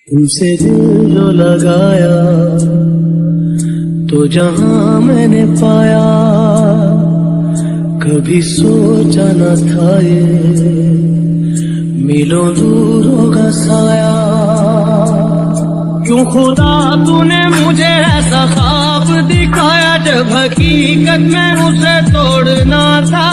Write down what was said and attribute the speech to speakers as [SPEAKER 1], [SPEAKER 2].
[SPEAKER 1] तुमसे दिल जो लगाया तो जहां मैंने पाया, कभी सोचा न था ये मिलों दूर होगा साया। क्यों खुदा तूने मुझे ऐसा ख्वाब दिखाया, जब हकीकत में उसे तोड़ना था।